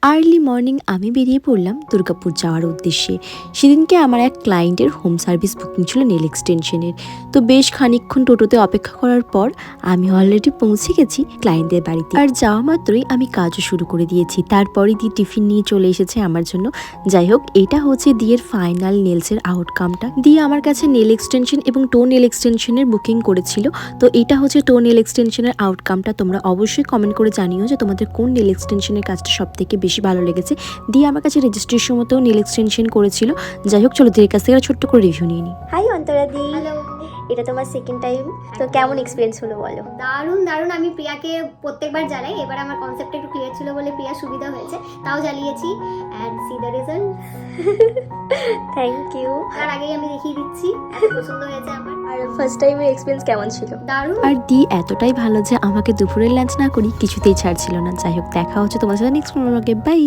Early morning আমি বেরিয়ে পড়লাম দুর্গাপুর যাওয়ার উদ্দেশ্যে। সেদিনকে আমার এক ক্লায়েন্টের হোম সার্ভিস বুকিং ছিল নেল এক্সটেনশনের। তো বেশ খানিকক্ষণ টোটোতে অপেক্ষা করার পর আমি অলরেডি পৌঁছে গেছি ক্লায়েন্টদের বাড়িতে। আর যাওয়া মাত্রই আমি কাজও শুরু করে দিয়েছি। তারপরে দিয়ে টিফিন নিয়ে চলে এসেছে আমার জন্য। যাই হোক, এটা হচ্ছে দিয়ের ফাইনাল নেলসের আউটকামটা। দিয়ে আমার কাছে নেল এক্সটেনশন এবং টো নেল এক্সটেনশনের বুকিং করেছিল। তো এটা হচ্ছে টো নেল এক্সটেনশনের আউটকামটা। তোমরা অবশ্যই কমেন্ট করে জানিও যে তোমাদের কোন নেল এক্সটেনশনের কাজটা সব থেকে বেশি ভালো লেগেছে। দিয়ে আমার কাছে রেজিস্ট্রেশন মতো নেল এক্সটেনশন করেছিল। যাই হোক, চলো দিদির কাছ থেকে ছোট্ট করে রিভিউ নিয়ে নিই। হাই অন্তরা দি, হ্যালো। এটা তোমার সেকেন্ড টাইম, তো কেমন এক্সপিরিয়েন্স হলো বলো? দারুণ দারুণ। আমি প্রিয়াকে প্রত্যেকবার জ্বালাই, এবার আমার কনসেপ্টটা একটু ক্লিয়ার ছিল বলে প্রিয়ার সুবিধা হয়েছে, তাও জ্বালিয়েছি। And see the result. Thank you. তার আগেই আমি দেখিয়ে দিচ্ছি, এত পছন্দ হয়েছে আমার। আর ফার্স্ট টাইমের এক্সপিরিয়েন্স কেমন ছিল? দারুণ। আর দি এতটাই ভালো যে আমাকে দুপুরের লাঞ্চ না করি কিছুতেই ছাড়ছিল না। যাই হোক, দেখা হচ্ছে তোমার সাথে নেক্সট ব্লগে। বাই।